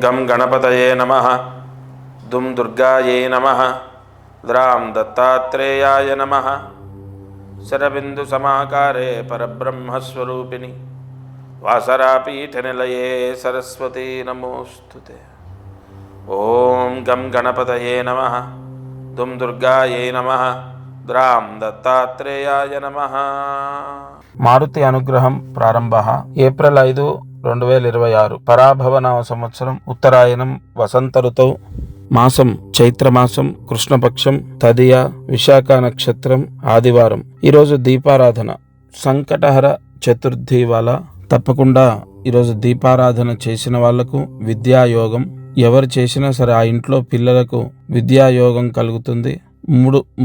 గం గణపతయే నమః. దుం దుర్గాయై నమః. ద్రాం దత్తాత్రేయాయ నమః. శరబిందు సమాకారే పరబ్రహ్మస్వరూపిణి వాసరాపీఠనిలయే సరస్వతీ నమోస్తుతే. ఓం గం గణపతయే నమః. దుం దుర్గాయై నమః. ద్రాం దత్తాత్రేయాయ నమః. మారుతి అనుగ్రహం ప్రారంభ ఏప్రిల్ 5, 2026 పరాభవనామ సంవత్సరం ఉత్తరాయణం వసంత ఋతువు మాసం చైత్రమాసం కృష్ణపక్షం తదియ విశాఖ నక్షత్రం ఆదివారం. ఈరోజు దీపారాధన సంకటహర చతుర్థి వల్ల తప్పకుండా ఈరోజు దీపారాధన చేసిన వాళ్లకు విద్యాయోగం, ఎవరు చేసినా సరే ఆ ఇంట్లో పిల్లలకు విద్యాయోగం కలుగుతుంది.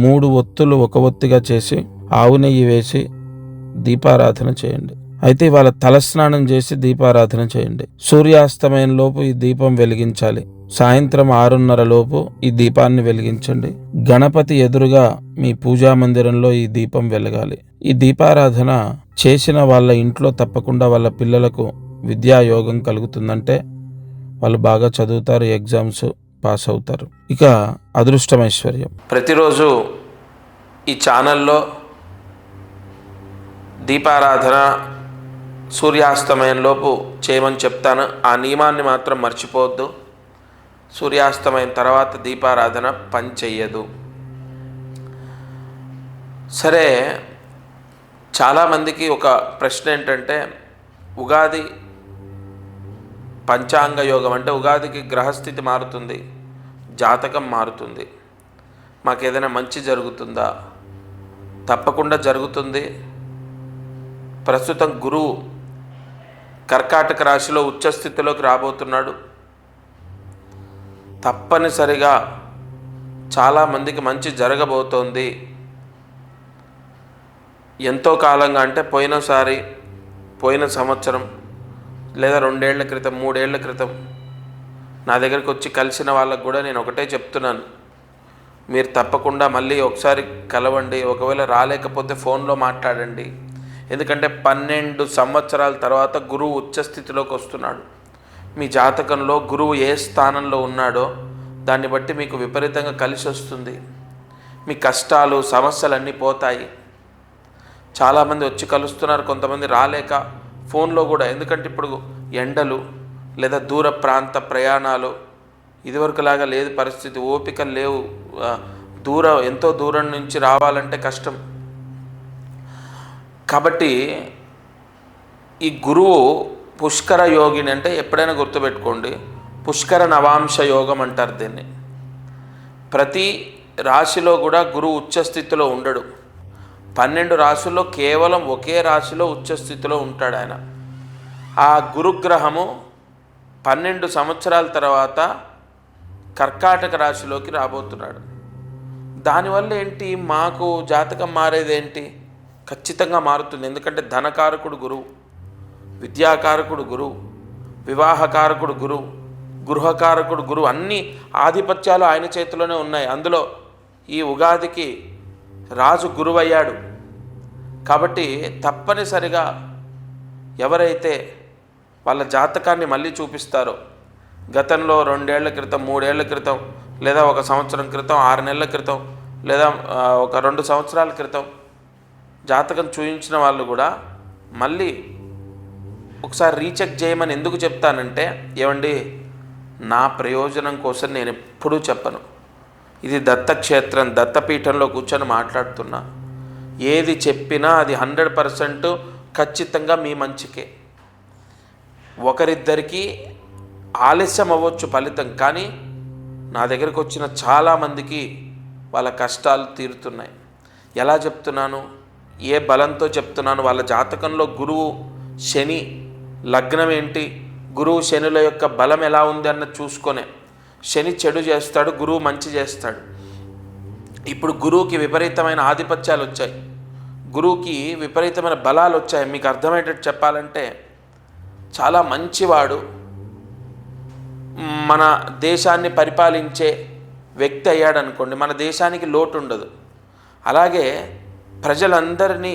మూడు ఒత్తులు ఒక ఒత్తిగా చేసి ఆవు నెయ్యి వేసి దీపారాధన చేయండి. అయితే ఇవాళ తలస్నానం చేసి దీపారాధన చేయండి. సూర్యాస్తమయం లోపు ఈ దీపం వెలిగించాలి. సాయంత్రం 6:30 లోపు ఈ దీపాన్ని వెలిగించండి. గణపతి ఎదురుగా మీ పూజా మందిరంలో ఈ దీపం వెలగాలి. ఈ దీపారాధన చేసిన వాళ్ళ ఇంట్లో తప్పకుండా వాళ్ళ పిల్లలకు విద్యాయోగం కలుగుతుందంటే వాళ్ళు బాగా చదువుతారు, ఎగ్జామ్స్ పాస్ అవుతారు. ఇక అదృష్టమైశ్వర్యం. ప్రతిరోజు ఈ ఛానల్లో దీపారాధన సూర్యాస్తమయంలోపు చేయమని చెప్తాను. ఆ నియమాన్ని మాత్రం మర్చిపోవద్దు. సూర్యాస్తమయం తర్వాత దీపారాధన పని చెయ్యదు. సరే, చాలామందికి ఒక ప్రశ్న ఏంటంటే, ఉగాది పంచాంగ యోగం అంటే ఉగాదికి గ్రహస్థితి మారుతుంది, జాతకం మారుతుంది, మాకు ఏదైనా మంచి జరుగుతుందా? తప్పకుండా జరుగుతుంది. ప్రస్తుతం గురువు కర్కాటక రాశిలో ఉచ్చస్థితిలోకి రాబోతున్నాడు. తప్పనిసరిగా చాలామందికి మంచి జరగబోతోంది. ఎంతో కాలంగా అంటే పోయిన సంవత్సరం లేదా 2 ఏళ్ల క్రితం 3 ఏళ్ల క్రితం నా దగ్గరికి వచ్చి కలిసిన వాళ్ళకు కూడా నేను ఒకటే చెప్తున్నాను, మీరు తప్పకుండా మళ్ళీ ఒకసారి కలవండి. ఒకవేళ రాలేకపోతే ఫోన్లో మాట్లాడండి. ఎందుకంటే 12 సంవత్సరాల తర్వాత గురువు ఉచ్చస్థితిలోకి వస్తున్నాడు. మీ జాతకంలో గురువు ఏ స్థానంలో ఉన్నాడో దాన్ని బట్టి మీకు విపరీతంగా కలిసి వస్తుంది. మీ కష్టాలు సమస్యలన్నీ పోతాయి. చాలామంది వచ్చి కలుస్తున్నారు, కొంతమంది రాలేక ఫోన్లో కూడా. ఎందుకంటే ఇప్పుడు ఎండలు లేదా దూర ప్రాంత ప్రయాణాలు ఇదివరకులాగా లేదు పరిస్థితి, ఓపికలు లేవు. ఎంతో దూరం నుంచి రావాలంటే కష్టం. కాబట్టి ఈ గురువు పుష్కర యోగిని అంటే ఎప్పుడైనా గుర్తుపెట్టుకోండి, పుష్కర నవాంశ యోగం అంటారు దీన్ని. ప్రతి రాశిలో కూడా గురువు ఉచ్చస్థితిలో ఉండడు. 12 రాశుల్లో కేవలం ఒకే రాశిలో ఉచ్చస్థితిలో ఉంటాడు ఆయన. ఆ గురుగ్రహము 12 సంవత్సరాల తర్వాత కర్కాటక రాశిలోకి రాబోతున్నాడు. దానివల్ల ఏంటి, మాకు జాతకం మారేదేంటి? ఖచ్చితంగా మారుతుంది. ఎందుకంటే ధనకారకుడు గురువు, విద్యాకారకుడు గురువు, వివాహకారకుడు గురువు, గృహకారకుడు గురువు, అన్ని ఆధిపత్యాలు ఆయన చేతిలోనే ఉన్నాయి. అందులో ఈ ఉగాదికి రాజు గురువయ్యాడు. కాబట్టి తప్పనిసరిగా ఎవరైతే వాళ్ళ జాతకాన్ని మళ్ళీ చూపిస్తారో, గతంలో 2 ఏళ్ల క్రితం 3 ఏళ్ల క్రితం లేదా 1 సంవత్సరం క్రితం 6 నెలల క్రితం లేదా ఒక 2 సంవత్సరాల క్రితం జాతకం చూయించిన వాళ్ళు కూడా మళ్ళీ ఒకసారి రీచెక్ చేయమని ఎందుకు చెప్తానంటే, ఏమండి, నా ప్రయోజనం కోసం నేను ఎప్పుడూ చెప్పను. ఇది దత్తక్షేత్రం, దత్తపీఠంలో కూర్చొని మాట్లాడుతున్నా. ఏది చెప్పినా అది 100% ఖచ్చితంగా మీ మంచికే. ఒకరిద్దరికి ఆలస్యం అవ్వచ్చు ఫలితం, కానీ నా దగ్గరకు వచ్చిన చాలామందికి వాళ్ళ కష్టాలు తీరుతున్నాయి. ఎలా చెప్తున్నాను, ఏ బలంతో చెప్తున్నాను? వాళ్ళ జాతకంలో గురువు శని లగ్నం ఏంటి, గురువు శనుల యొక్క బలం ఎలా ఉంది అన్న చూసుకొనే. శని చెడు చేస్తాడు, గురువు మంచి చేస్తాడు. ఇప్పుడు గురువుకి విపరీతమైన ఆధిపత్యాలు వచ్చాయి, గురువుకి విపరీతమైన బలాలు వచ్చాయి. మీకు అర్థమయ్యేటట్టు చెప్పాలంటే చాలా మంచివాడు, మన దేశాన్ని పరిపాలించే వ్యక్తి అయ్యాడు అనుకోండి, మన దేశానికి లోటు ఉండదు. అలాగే ప్రజలందరినీ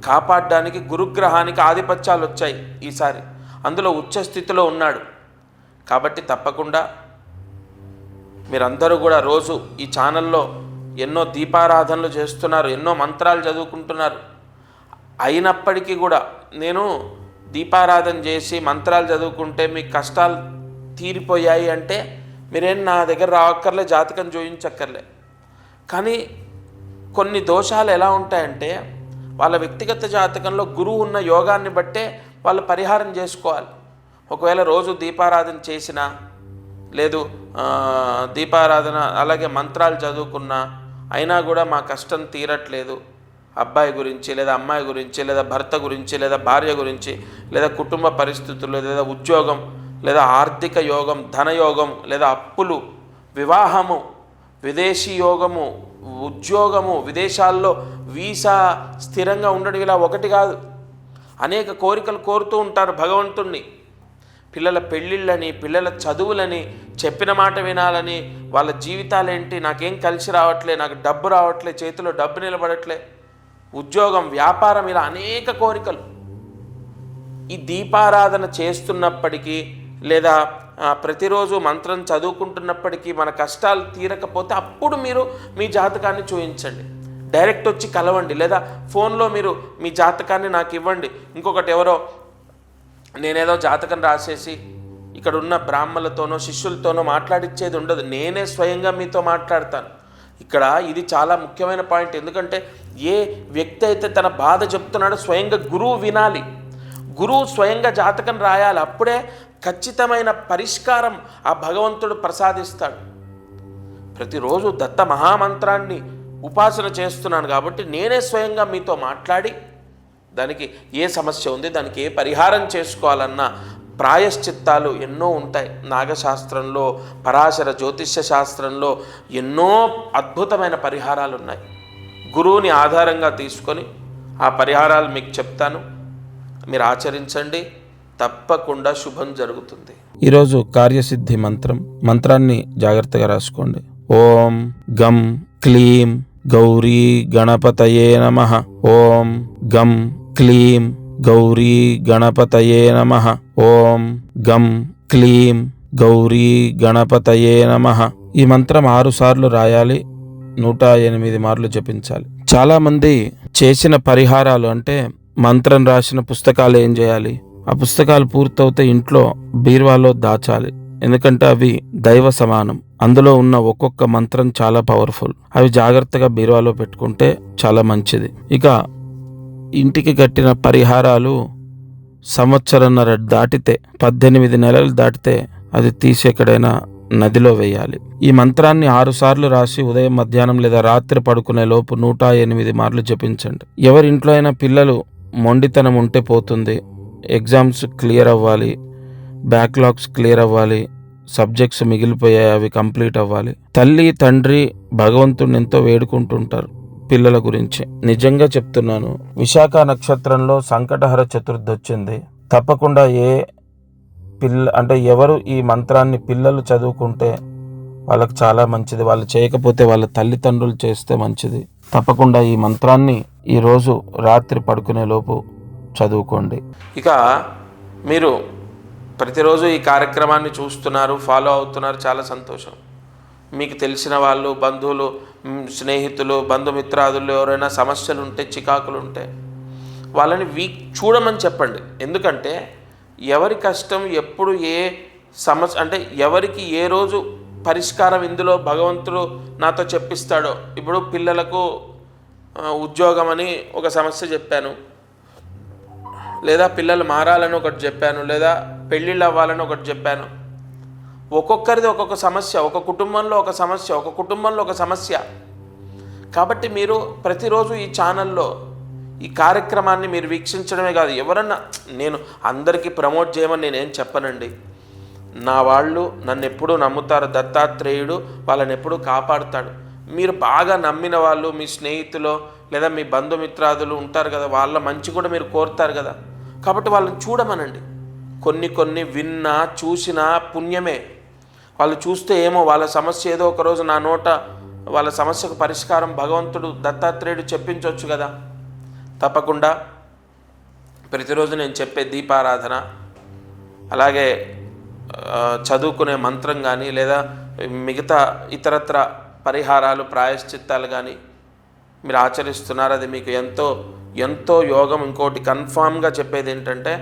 కాపాడడానికి గురుగ్రహానికి ఆధిపత్యాలు వచ్చాయి ఈసారి. అందులో ఉచ్చ స్థితిలో ఉన్నాడు. కాబట్టి తప్పకుండా మీరందరూ కూడా రోజు ఈ ఛానల్లో ఎన్నో దీపారాధనలు చేస్తున్నారు, ఎన్నో మంత్రాలు చదువుకుంటున్నారు. అయినప్పటికీ కూడా నేను దీపారాధన చేసి మంత్రాలు చదువుకుంటే మీ కష్టాలు తీరిపోయాయి అంటే మీరేం నా దగ్గర రావక్కర్లే, జాతకం చూయించక్కర్లే. కానీ కొన్ని దోషాలు ఎలా ఉంటాయంటే వాళ్ళ వ్యక్తిగత జాతకంలో గురువు ఉన్న యోగాన్ని బట్టే వాళ్ళు పరిహారం చేసుకోవాలి. ఒకవేళ రోజు దీపారాధన చేసినా లేదు దీపారాధన అలాగే మంత్రాలు చదువుకున్నా అయినా కూడా మా కష్టం తీరట్లేదు, అబ్బాయి గురించి లేదా అమ్మాయి గురించి లేదా భర్త గురించి లేదా భార్య గురించి లేదా కుటుంబ పరిస్థితులు లేదా ఉద్యోగం లేదా ఆర్థిక యోగం, ధనయోగం లేదా అప్పులు, వివాహము, విదేశీ యోగము, ఉద్యోగము, విదేశాల్లో వీసా స్థిరంగా ఉండడం, ఇలా ఒకటి కాదు అనేక కోరికలు కోరుతూ ఉంటారు భగవంతుణ్ణి. పిల్లల పెళ్ళిళ్ళని, పిల్లల చదువులని, చెప్పిన మాట వినాలని, వాళ్ళ జీవితాలేంటి, నాకేం కలిసి రావట్లే, నాకు డబ్బు రావట్లే, చేతిలో డబ్బు నిలబడట్లే, ఉద్యోగం, వ్యాపారం, ఇలా అనేక కోరికలు. ఈ దీపారాధన చేస్తున్నప్పటికీ లేదా ప్రతిరోజు మంత్రం చదువుకుంటున్నప్పటికీ మన కష్టాలు తీరకపోతే అప్పుడు మీరు మీ జాతకాన్ని చూపించండి. డైరెక్ట్ వచ్చి కలవండి, లేదా ఫోన్లో మీరు మీ జాతకాన్ని నాకు ఇవ్వండి. ఇంకొకటి ఎవరో నేనేదో జాతకం రాసేసి ఇక్కడ ఉన్న బ్రాహ్మణులతోనో శిష్యులతోనో మాట్లాడిచ్చేది ఉండదు. నేనే స్వయంగా మీతో మాట్లాడతాను. ఇక్కడ ఇది చాలా ముఖ్యమైన పాయింట్. ఎందుకంటే ఏ వ్యక్తి అయితే తన బాధ చెప్తున్నాడో స్వయంగా గురువు వినాలి, గురువు స్వయంగా జాతకం రాయాలి. అప్పుడే ఖచ్చితమైన పరిష్కారం ఆ భగవంతుడు ప్రసాదిస్తాడు. ప్రతిరోజు దత్త మహామంత్రాన్ని ఉపాసన చేస్తున్నాను కాబట్టి నేనే స్వయంగా మీతో మాట్లాడి దానికి ఏ సమస్య ఉంది, దానికి ఏ పరిహారం చేసుకోవాలన్న ప్రాయశ్చిత్తాలు ఎన్నో ఉంటాయి. నాగశాస్త్రంలో, పరాశర జ్యోతిష్య శాస్త్రంలో ఎన్నో అద్భుతమైన పరిహారాలు ఉన్నాయి. గురువుని ఆధారంగా తీసుకొని ఆ పరిహారాలు మీకు చెప్తాను, మీరు ఆచరించండి, తప్పకుండా శుభం జరుగుతుంది. ఈరోజు కార్యసిద్ధి మంత్రాన్ని జాగ్రత్తగా రాసుకోండి. ఓం గం క్లీం గౌరీ గణపతయే నమః. ఓం గం క్లీం గౌరీ గణపతయే నమః. ఓం గం క్లీం గౌరీ గణపతయే నమః. ఈ మంత్రం 6 సార్లు రాయాలి, 108 మార్లు జపించాలి. చాలామంది చేసిన పరిహారాలు అంటే మంత్రం రాసిన పుస్తకాలు ఏం చేయాలి, ఆ పుస్తకాలు పూర్తవుతే ఇంట్లో బీరువాలో దాచాలి. ఎందుకంటే అవి దైవ సమానం. అందులో ఉన్న ఒక్కొక్క మంత్రం చాలా పవర్ఫుల్. అవి జాగ్రత్తగా బీరువాలో పెట్టుకుంటే చాలా మంచిది. ఇక ఇంటికి కట్టిన పరిహారాలు సంవత్సరన్నర దాటితే, 18 నెలలు దాటితే అది తీసి ఎక్కడైనా నదిలో వేయాలి. ఈ మంత్రాన్ని 6 సార్లు రాసి ఉదయం, మధ్యాహ్నం లేదా రాత్రి పడుకునే లోపు 108 మార్లు జపించండి. ఎవరింట్లో అయినా పిల్లలు మొండితనం ఉంటే పోతుంది. ఎగ్జామ్స్ క్లియర్ అవ్వాలి, బ్యాక్లాగ్స్ క్లియర్ అవ్వాలి, సబ్జెక్ట్స్ మిగిలిపోయాయి అవి కంప్లీట్ అవ్వాలి. తల్లి తండ్రి భగవంతుడిని ఎంతో వేడుకుంటుంటారు పిల్లల గురించి. నిజంగా చెప్తున్నాను, విశాఖ నక్షత్రంలో సంకటహర చతుర్థి వచ్చింది. తప్పకుండా ఎవరు ఈ మంత్రాన్ని పిల్లలు చదువుకుంటే వాళ్ళకి చాలా మంచిది. వాళ్ళు చేయకపోతే వాళ్ళ తల్లిదండ్రులు చేస్తే మంచిది. తప్పకుండా ఈ మంత్రాన్ని ఈరోజు రాత్రి పడుకునే లోపు చదువుకోండి. ఇక మీరు ప్రతిరోజు ఈ కార్యక్రమాన్ని చూస్తున్నారు, ఫాలో అవుతున్నారు, చాలా సంతోషం. మీకు తెలిసిన వాళ్ళు, బంధువులు, స్నేహితులు, బంధుమిత్రాదులు ఎవరైనా సమస్యలు ఉంటే, చికాకులు ఉంటే వాళ్ళని చూడమని చెప్పండి. ఎందుకంటే ఎవరి కష్టం ఎప్పుడు ఏ సమస్య అంటే ఎవరికి ఏ రోజు పరిష్కారం ఇందులో భగవంతుడు నాతో చెప్పిస్తాడో. ఇప్పుడు పిల్లలకు ఉద్యోగం అని ఒక సమస్య చెప్పాను, లేదా పిల్లలు మారాలని ఒకటి చెప్పాను, లేదా పెళ్ళిళ్ళు అవ్వాలని ఒకటి చెప్పాను. ఒక్కొక్కరిది ఒక్కొక్క సమస్య, ఒక కుటుంబంలో ఒక సమస్య, ఒక కుటుంబంలో ఒక సమస్య. కాబట్టి మీరు ప్రతిరోజు ఈ ఛానల్లో ఈ కార్యక్రమాన్ని మీరు వీక్షించడమే కాదు, ఎవరన్నా, నేను అందరికీ ప్రమోట్ చేయమని నేనేం చెప్పనండి. నా వాళ్ళు నన్ను ఎప్పుడూ నమ్ముతారు, దత్తాత్రేయుడు వాళ్ళని ఎప్పుడూ కాపాడుతాడు. మీరు బాగా నమ్మిన వాళ్ళు, మీ స్నేహితులు లేదా మీ బంధుమిత్రాదులు ఉంటారు కదా, వాళ్ళ మంచి కూడా మీరు కోరుతారు కదా. కాబట్టి వాళ్ళని చూడమనండి. కొన్ని విన్నా చూసినా పుణ్యమే. వాళ్ళు చూస్తే ఏమో వాళ్ళ సమస్య ఏదో ఒకరోజు నా నోట వాళ్ళ సమస్యకు పరిష్కారం భగవంతుడు దత్తాత్రేయుడు చెప్పించవచ్చు కదా. తప్పకుండా ప్రతిరోజు నేను చెప్పే దీపారాధన, అలాగే చదువుకునే మంత్రం కానీ లేదా మిగతా ఇతరత్ర పరిహారాలు ప్రాయశ్చిత్తాలు కానీ మీరు ఆచరిస్తున్నారు, అది మీకు ఎంతో ఎంతో యోగం. ఇంకోటి కన్ఫామ్గా చెప్పేది ఏంటంటే,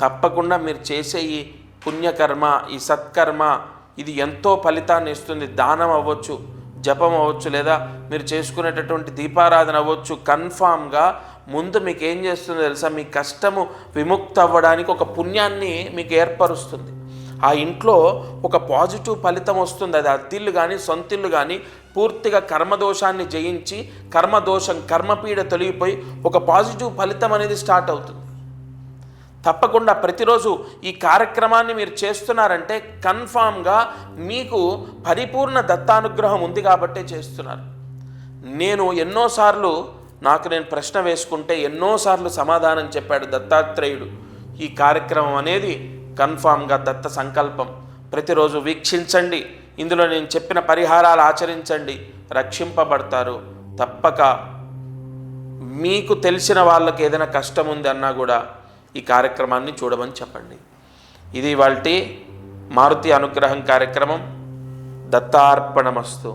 తప్పకుండా మీరు చేసే ఈ పుణ్యకర్మ, ఈ సత్కర్మ, ఇది ఎంతో ఫలితాన్ని ఇస్తుంది. దానం అవ్వచ్చు, జపం అవ్వచ్చు, లేదా మీరు చేసుకునేటటువంటి దీపారాధన అవ్వచ్చు. కన్ఫామ్గా ముందు మీకు ఏం చేస్తుందో తెలుసా, మీ కష్టము విముక్తి అవ్వడానికి ఒక పుణ్యాన్ని మీకు ఏర్పరుస్తుంది. ఆ ఇంట్లో ఒక పాజిటివ్ ఫలితం వస్తుంది. అది అద్దిల్లు కానీ సొంతిల్లు కానీ పూర్తిగా కర్మదోషాన్ని జయించి, కర్మదోషం కర్మపీడ తొలగిపోయి ఒక పాజిటివ్ ఫలితం అనేది స్టార్ట్ అవుతుంది. తప్పకుండా ప్రతిరోజు ఈ కార్యక్రమాన్ని మీరు చేస్తున్నారంటే కన్ఫామ్గా మీకు పరిపూర్ణ దత్తానుగ్రహం ఉంది కాబట్టే చేస్తున్నారు. నేను ఎన్నోసార్లు నేను ప్రశ్న వేసుకుంటే ఎన్నోసార్లు సమాధానం చెప్పాడు దత్తాత్రేయుడు. ఈ కార్యక్రమం అనేది కన్ఫామ్గా దత్త సంకల్పం. ప్రతిరోజు వీక్షించండి, ఇందులో నేను చెప్పిన పరిహారాలు ఆచరించండి, రక్షింపబడతారు. తప్పక మీకు తెలిసిన వాళ్ళకి ఏదైనా కష్టం ఉంది అన్నా కూడా ఈ కార్యక్రమాన్ని చూడమని చెప్పండి. ఇది ఇవాల్టి మారుతి అనుగ్రహం కార్యక్రమం. దత్తార్పణమస్తు.